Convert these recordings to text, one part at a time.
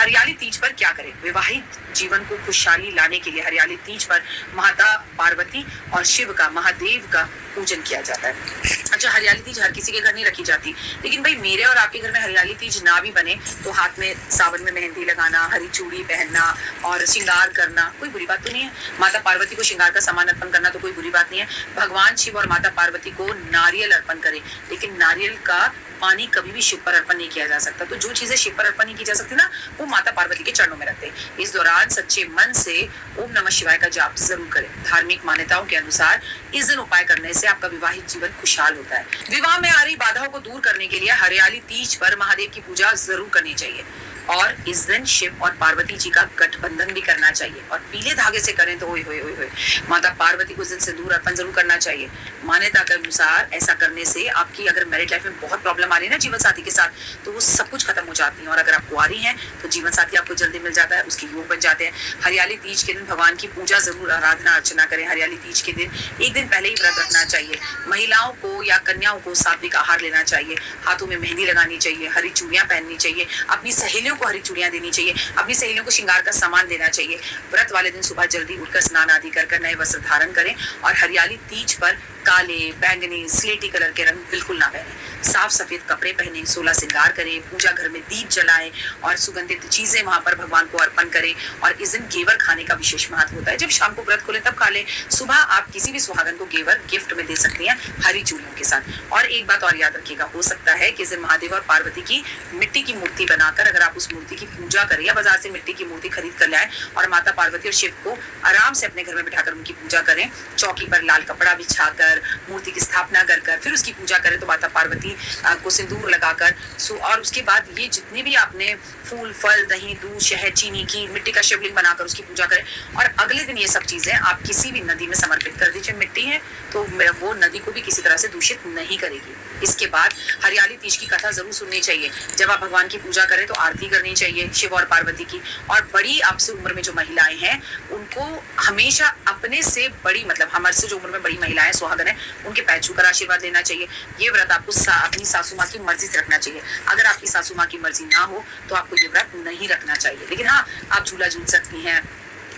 हरियाली तीज पर क्या करें? विवाहित जीवन को खुशहाली लाने के लिए हरियाली तीज पर माता पार्वती और शिव का, महादेव का पूजन किया जाता है। अच्छा, हरियाली तीज हर किसी के घर नहीं रखी जाती, लेकिन भाई मेरे और आपके घर में हरियाली तीज ना भी बने तो हाथ में सावन में मेहंदी लगाना, हरी चूड़ी पहनना और श्रृंगार करना कोई बुरी बात तो नहीं है। माता पार्वती को श्रृंगार का सामान अर्पण करना तो कोई बुरी बात नहीं है। भगवान शिव और माता पार्वती को नारियल अर्पण करें, लेकिन नारियल का पानी कभी भी शिव पर अर्पण नहीं किया जा सकता। तो जो चीजें शिव पर अर्पण नहीं की जा सकती ना, वो माता पार्वती के चरणों में रखते हैं। इस दौरान सच्चे मन से ओम नमः शिवाय का जाप जरूर करें। धार्मिक मान्यताओं के अनुसार इस दिन उपाय करने से आपका विवाहित जीवन खुशहाल होता है। विवाह में आ रही बाधाओं को दूर करने के लिए हरियाली तीज पर महादेव की पूजा जरूर करनी चाहिए और इस दिन शिव और पार्वती जी का गठबंधन भी करना चाहिए और पीले धागे से करें तो ओए माता पार्वती को इस दिन सिंदूर अर्पण जरूर करना चाहिए। मान्यता के अनुसार ऐसा करने से आपकी अगर मैरिज लाइफ में बहुत प्रॉब्लम आ रही है ना जीवन साथी के साथ, तो वो सब कुछ खत्म हो जाती है और अगर आप कुंवारी हैं तो जीवन साथी आपको जल्दी मिल जाता है, उसके योग बन जाते हैं। हरियाली तीज के दिन भगवान की पूजा जरूर, आराधना अर्चना करें। हरियाली तीज के दिन एक दिन पहले ही व्रत रखना चाहिए। महिलाओं को या कन्याओं को सात्विक आहार लेना चाहिए, हाथों में मेहंदी लगानी चाहिए, हरी चूड़ियां पहननी चाहिए, अपनी सहेलियों को हरी चूड़ियां देनी चाहिए, अपनी सहेलियों को श्रृंगार का सामान देना चाहिए। व्रत वाले दिन सुबह जल्दी उठकर स्नान आदि कर नए वस्त्र धारण करें और हरियाली तीज पर काले, बैंगनी, स्लेटी कलर के रंग बिल्कुल ना पहने। साफ सफेद कपड़े पहने, 16 श्रृंगार करें, पूजा घर में दीप जलाएं और सुगंधित चीजें वहां पर भगवान को अर्पण करें। और इस दिन घेवर खाने का विशेष महत्व होता है। जब शाम को व्रत खोले तब खा लें। सुबह आप किसी भी सुहागन को घेवर गिफ्ट में दे सकती हैं हरी चूड़ियों के साथ। और एक बात और याद रखिएगा, हो सकता है कि इस दिन महादेव और पार्वती की मिट्टी की मूर्ति बनाकर अगर आप उस मूर्ति की पूजा करें या बाजार से मिट्टी की मूर्ति खरीद कर लाएं और माता पार्वती और शिव को आराम से अपने घर में बिठाकर उनकी पूजा करें, चौकी पर लाल कपड़ा बिछाकर मूर्ति की स्थापना कर फिर उसकी पूजा करें तो माता पार्वती को सिंदूर लगाकर और उसके बाद ये जितने भी आपने फूल, फल, दही, दूध, शहद, चीनी की मिट्टी का शिवलिंग बनाकर उसकी पूजा करें और अगले दिन ये सब चीजें आप किसी भी नदी में समर्पित कर दीजिए। मिट्टी है तो वो नदी को भी किसी तरह से दूषित नहीं करेगी। इसके बाद हरियाली तीज की कथा जरूर सुननी चाहिए। जब आप भगवान की पूजा करें तो आरती करनी चाहिए शिव और पार्वती की। और बड़ी आपसे उम्र में जो महिलाएं हैं उनको हमेशा अपने से बड़ी, मतलब हमारे से जो उम्र में बड़ी महिलाएं सुहागन है, उनके पैर छूकर आशीर्वाद लेना चाहिए। ये व्रत आपको अपनी सासू माँ की मर्जी से रखना चाहिए। अगर आपकी सासू माँ की मर्जी ना हो तो आपको ये व्रत नहीं रखना चाहिए। लेकिन हाँ, आप झूला झूल सकती हैं,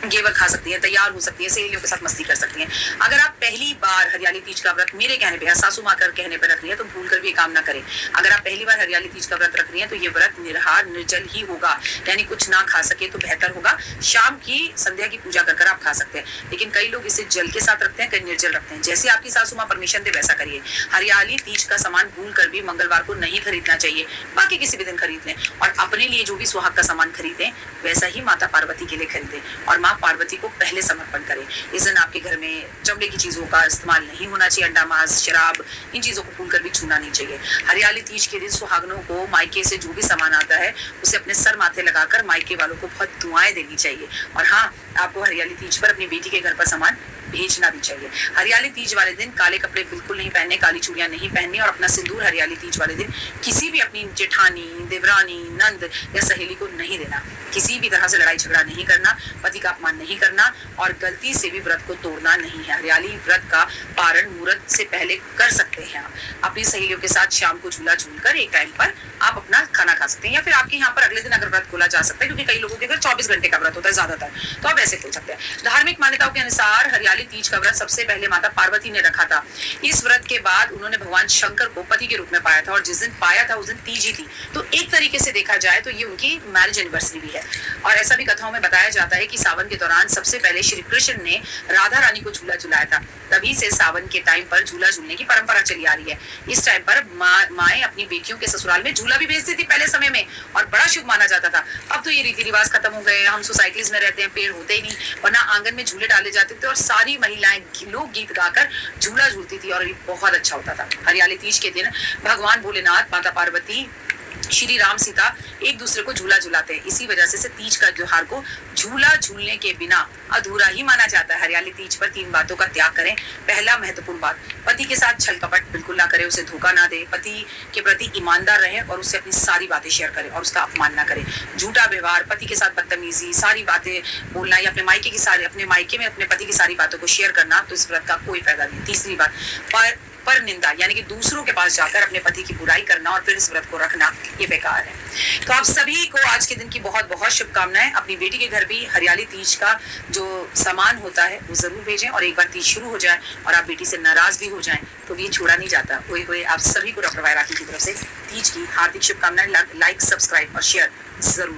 घेवर खा सकती हैं, तैयार हो सकती हैं, सहेलियों के साथ मस्ती कर सकती हैं। अगर आप पहली बार हरियाली तीज का व्रत मेरे कहने पे या सासू माँ कर कहने पे रख रही है तो भूल कर भी काम ना करें। अगर आप पहली बार हरियाली तीज का व्रत रख रही हैं तो ये व्रत निराहार निर्जल ही होगा, यानी कुछ ना खा सके तो बेहतर होगा। शाम की संध्या की पूजा कर आप खा सकते हैं, लेकिन कई लोग इसे जल के साथ रखते हैं, कई निर्जल रखते हैं। जैसे आपकी सासू माँ परमिशन दे वैसा करिए। हरियाली तीज का सामान भूल कर भी मंगलवार को नहीं खरीदना चाहिए, बाकी किसी भी दिन खरीद लें और अपने लिए जो भी सुहाग का सामान खरीदें वैसा ही माता पार्वती के लिए खरीदें और माँ पार्वती को पहले समर्पण करें। इस दिन आपके घर में चमड़े की चीजों का इस्तेमाल नहीं होना चाहिए। अंडा, मांस, शराब, इन चीजों को भूल कर भी छूना नहीं चाहिए। हरियाली तीज के दिन सुहागनों को मायके से जो भी सामान आता है उसे अपने सर माथे लगाकर मायके वालों को बहुत दुआएं देनी चाहिए। और हाँ, आपको हरियाली तीज पर अपनी बेटी के घर पर सामान भेजना भी चाहिए। हरियाली तीज वाले दिन काले कपड़े बिल्कुल नहीं पहनने, काली चूड़ियां नहीं पहननी और अपना सिंदूर हरियाली तीज वाले दिन किसी भी अपनी जेठानी, देवरानी, नंद या सहेली को नहीं देना। किसी भी तरह से लड़ाई झगड़ा नहीं करना, पति का अपमान नहीं करना और गलती से भी व्रत को तोड़ना नहीं है। हरियाली व्रत का पारण मुहूर्त से पहले कर सकते हैं। आप अपनी सहेलियों के साथ शाम को झूला झूलकर एक टाइम पर आप अपना खाना खा सकते हैं या फिर आपके यहाँ पर अगले दिन अगर व्रत खोला जा सकता है, क्योंकि कई लोगों के घर 24 घंटे का व्रत होता है ज्यादातर, तो आप ऐसे खोल सकते हैं। धार्मिक मान्यताओं के अनुसार हरियाली तीज का व्रत सबसे पहले माता पार्वती ने रखा था। इस व्रत के बाद उन्होंने भगवान शंकर को पति के रूप में पाया था और जिस दिन पाया था उस दिन तीज ही थी। तो एक तरीके से देखा जाए तो ये उनकी मैरिज एनिवर्सरी भी है। और ऐसा भी कथाओं में बताया जाता है कि सावन के दौरान सबसे पहले श्री कृष्ण ने राधा रानी को झूला झुलाया था। तभी से सावन के टाइम पर झूला झूलने की परंपरा चली आ रही है। इस टाइम पर माएं अपनी बेटियों के ससुराल में झूला भी भेजती थी पहले समय में और बड़ा शुभ माना जाता था। अब तो ये रीति रिवाज खत्म हो गए। हम सोसाइटीज में रहते हैं, पेड़ होते ही नहीं, वरना आंगन में झूले डाले जाते थे और सारी महिलाएं लोक गीत गाकर झूला झूलती थी और ये बहुत अच्छा होता था। हरियाली तीज के दिन भगवान भोलेनाथ, माता पार्वती, श्री राम, सीता एक दूसरे को झूला झुलाते हैं। इसी वजह से तीज का त्योहार को झूला झूलने के बिना अधूरा ही माना जाता है। हरियाली तीज पर 3 बातों का त्याग करें। पहला महत्वपूर्ण बात, पति के साथ छल कपट बिल्कुल ना करें, उसे धोखा ना दे, पति के प्रति ईमानदार रहें और उससे अपनी सारी बातें शेयर करें और उसका अपमान ना करें। झूठा व्यवहार, पति के साथ बदतमीजी, सारी बातें बोलना या अपने मायके में अपने पति की सारी बातों को शेयर करना, तो इस व्रत का कोई फायदा नहीं। तीसरी बात, पर निंदा यानी कि दूसरों के पास जाकर अपने पति की बुराई करना और फिर इस व्रत को रखना ये बेकार है। तो आप सभी को आज के दिन की बहुत बहुत शुभकामनाएं। अपनी बेटी के घर भी हरियाली तीज का जो सामान होता है वो जरूर भेजें, और एक बार तीज शुरू हो जाए और आप बेटी से नाराज भी हो जाएं तो भी ये छोड़ा नहीं जाता। हुए आप सभी को डॉक्टर वाई राखी की तरफ से तीज की हार्दिक शुभकामनाएं। लाइक, सब्सक्राइब और शेयर जरूर।